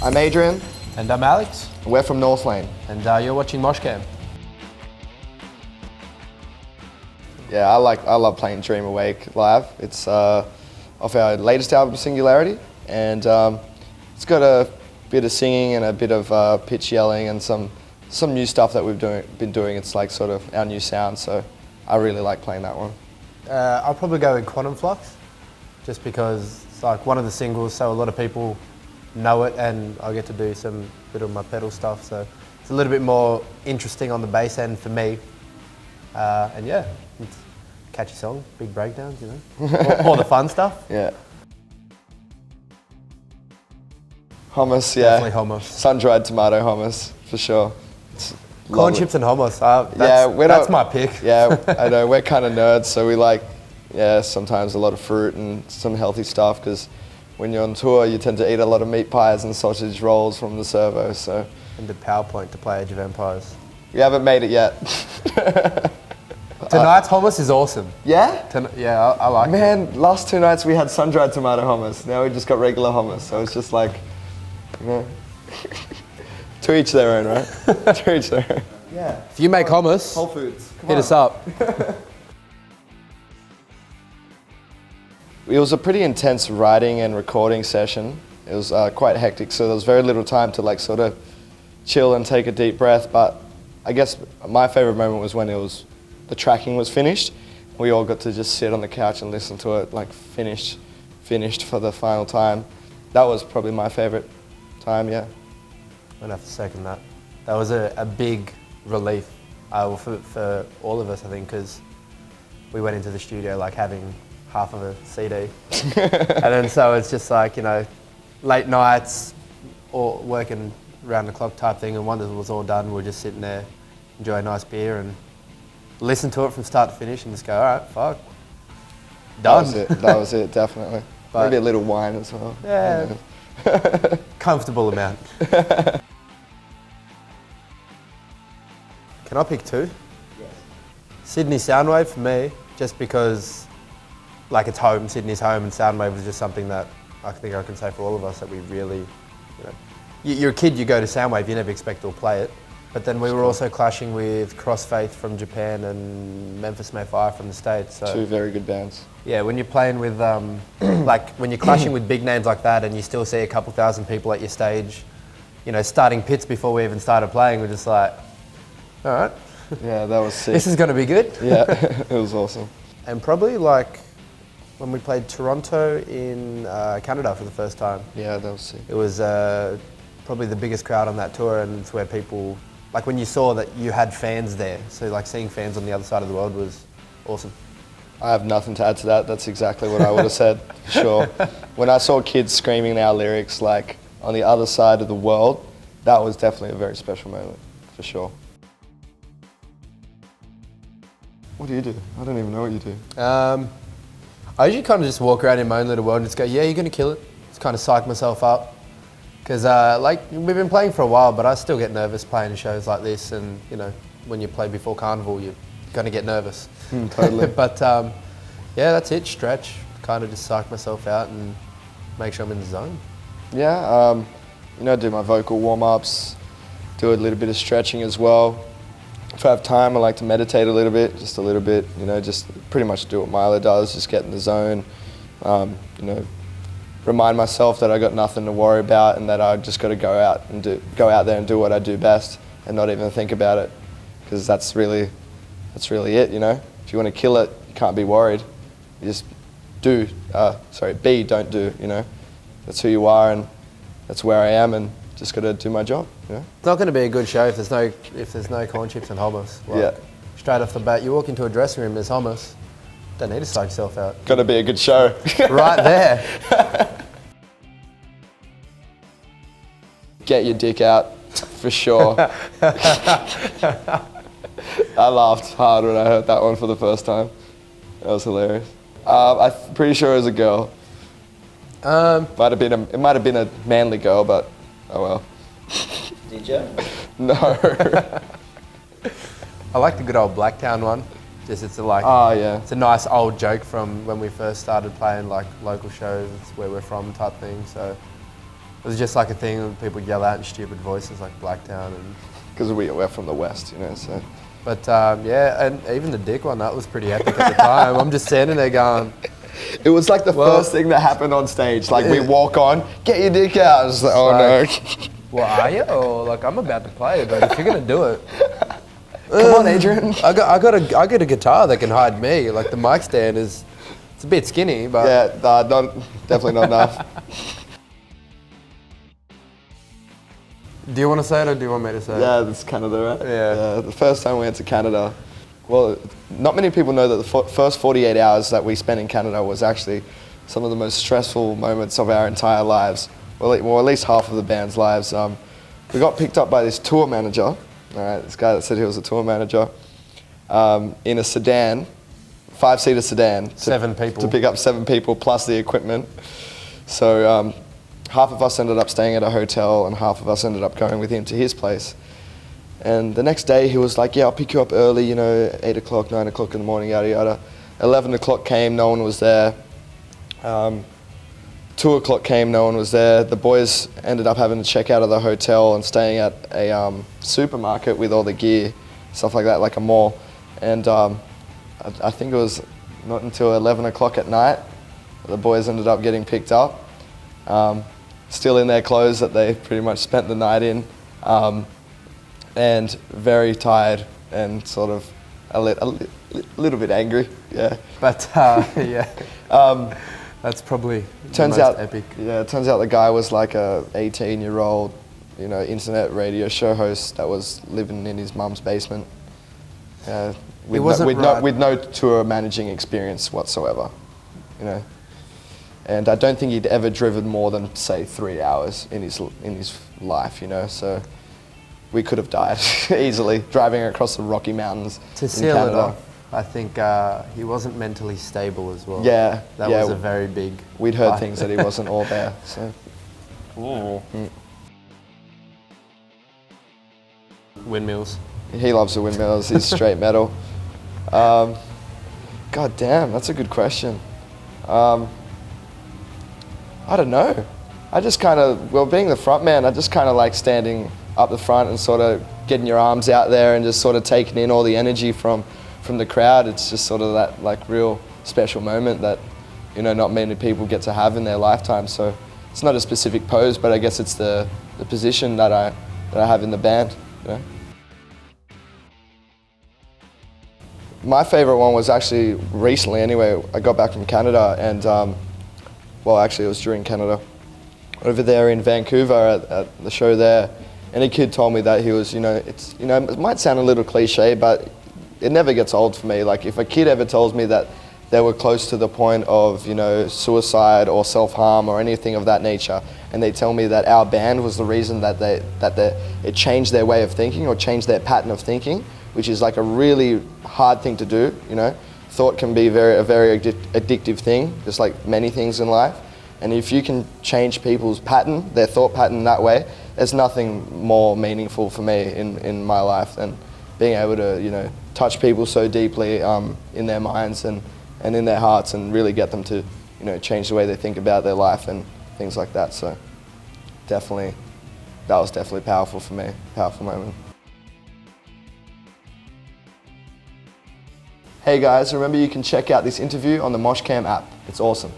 I'm Adrian. And I'm Alex. We're from Northlane. And you're watching Moshcam. Yeah, I love playing Dream Awake live. It's off our latest album, Singularity, and it's got a bit of singing and a bit of pitch yelling and some new stuff that we've been doing. It's like sort of our new sound, so I really like playing that one. I'll probably go with Quantum Flux, just because it's like one of the singles, so a lot of people know it, and I get to do some bit of my pedal stuff, so it's a little bit more interesting on the bass end for me. And yeah, it's a catchy song, big breakdowns, you know, all the fun stuff. Yeah. Hummus, yeah. Definitely hummus. Sun-dried tomato hummus, for sure. It's Corn lovely. chips and hummus, that's my pick. Yeah, I know, we're kind of nerds, so we like, sometimes a lot of fruit and some healthy stuff, because when you're on tour, you tend to eat a lot of meat pies and sausage rolls from the servo, so. And the PowerPoint to play Age of Empires. We haven't made it yet. Tonight's hummus is awesome. Yeah? Yeah, I like it. Man, last 2 nights we had sun-dried tomato hummus. Now we just got regular hummus, so it's just like, you know, to each their own, right? To each their own. Yeah. If you make hummus, Whole Foods. hit us up. It was a pretty intense writing and recording session. It was quite hectic, so there was very little time to like sort of chill and take a deep breath. But I guess my favorite moment was when the tracking was finished. We all got to just sit on the couch and listen to it, like finished for the final time. That was probably my favorite time, yeah. I'm gonna have to second that. That was a big relief for all of us, I think, because we went into the studio like having half of a CD. And then so it's just like, you know, late nights or working round the clock type thing, and once it was all done, we're just sitting there, enjoy a nice beer and listen to it from start to finish and just go, all right, fuck, done. That was it, definitely. But maybe a little wine as well. Yeah, comfortable amount. Can I pick two? Yes. Sydney Soundwave for me, just because like it's home, Sydney's home, and Soundwave was just something that I think I can say for all of us that we really, you know, you're a kid, you go to Soundwave, you never expect to play it. But then we were also clashing with Crossfaith from Japan and Memphis Mayfire from the States. So, two very good bands. Yeah, when you're playing with, like when you're clashing with big names like that and you still see a couple thousand people at your stage, you know, starting pits before we even started playing, we're just like, all right. Yeah, that was sick. This is going to be good. Yeah, it was awesome. And probably like when we played Toronto in Canada for the first time. Yeah, that was sick. It was probably the biggest crowd on that tour, and it's where people, like when you saw that you had fans there, so like seeing fans on the other side of the world was awesome. I have nothing to add to that. That's exactly what I would have said, for sure. When I saw kids screaming our lyrics like on the other side of the world, that was definitely a very special moment, for sure. What do you do? I don't even know what you do. I usually kind of just walk around in my own little world and just go, yeah, you're going to kill it. Just kind of psych myself up. Because like we've been playing for a while, but I still get nervous playing shows like this, and you know, when you play before Carnival, you're going to get nervous. Totally. But yeah, that's it, stretch, kind of just psych myself out and make sure I'm in the zone. Yeah, you know, do my vocal warm-ups, do a little bit of stretching as well. If I have time, I like to meditate a little bit, just a little bit, you know, just pretty much do what Milo does, just get in the zone, you know, remind myself that I got nothing to worry about and that I just got to go out there and do what I do best and not even think about it, because that's really it, you know. If you want to kill it, you can't be worried. You just be, don't do, you know. That's who you are, and that's where I am, and just got to do my job, you know. It's not going to be a good show if there's no corn chips and hummus. Like, yeah. Straight off the bat, you walk into a dressing room, there's hummus. Don't need to psych yourself out. Gonna be a good show. Right there. Get your dick out, for sure. I laughed hard when I heard that one for the first time. That was hilarious. I'm pretty sure it was a girl. It might have been a manly girl, but oh well. Did you? No. I like the good old Blacktown one. Just it's a nice old joke from when we first started playing like local shows, it's where we're from type thing. So It was just like a thing when people yell out in stupid voices like Blacktown and... Because we're from the West, you know, so. But yeah, and even the dick one, that was pretty epic at the time. I'm just standing there going... It was like the first thing that happened on stage. Like we walk on, get your dick out. I was like, oh no. Well, are you? Or like, I'm about to play, but if you're gonna do it... Come on, Adrian. I got a guitar that can hide me. Like the mic stand it's a bit skinny, but... Yeah, definitely not enough. Do you want to say it or do you want me to say it? Yeah, that's Canada, right? Yeah. The first time we went to Canada, well, not many people know that the first 48 hours that we spent in Canada was actually some of the most stressful moments of our entire lives. Well, at least half of the band's lives. We got picked up by this tour manager, all right, this guy that said he was a tour manager, in a sedan, 5-seater sedan. 7 people. To pick up 7 people plus the equipment. So half of us ended up staying at a hotel and half of us ended up going with him to his place. And the next day he was like, yeah, I'll pick you up early, you know, 8 o'clock, 9 o'clock in the morning, yada yada. 11 o'clock came, no one was there. 2 o'clock came, no one was there. The boys ended up having to check out of the hotel and staying at a supermarket with all the gear, stuff like that, like a mall. And I think it was not until 11 o'clock at night the boys ended up getting picked up. Still in their clothes that they pretty much spent the night in, and very tired and sort of a little bit angry, yeah. But yeah, that's probably turns the most out epic. Yeah, it turns out the guy was like a 18-year-old, you know, internet radio show host that was living in his mum's basement. With no tour managing experience whatsoever, you know. And I don't think he'd ever driven more than, say, 3 hours in his life, you know. So we could have died easily driving across the Rocky Mountains To in seal Canada. it off, I think he wasn't mentally stable as well. Yeah, that was a very big... We'd heard things that he wasn't all there. So. Windmills. He loves the windmills. He's straight metal. God damn, that's a good question. I don't know. I just kind of, well, being the front man, I just kind of like standing up the front and sort of getting your arms out there and just sort of taking in all the energy from the crowd. It's just sort of that like real special moment that, you know, not many people get to have in their lifetime. So it's not a specific pose, but I guess it's the position that I have in the band, you know. My favorite one was actually recently anyway. I got back from Canada and well, actually, it was during Canada. Over there in Vancouver at the show there, and a kid told me that he was, you know, it might sound a little cliche, but it never gets old for me. Like if a kid ever tells me that they were close to the point of, you know, suicide or self-harm or anything of that nature, and they tell me that our band was the reason that it changed their way of thinking or changed their pattern of thinking, which is like a really hard thing to do, you know. Thought can be a very addictive thing, just like many things in life. And if you can change people's pattern, their thought pattern that way, there's nothing more meaningful for me in my life than being able to, you know, touch people so deeply in their minds and in their hearts and really get them to, you know, change the way they think about their life and things like that. So definitely, that was definitely powerful for me, powerful moment. Hey guys, remember you can check out this interview on the Moshcam app. It's awesome.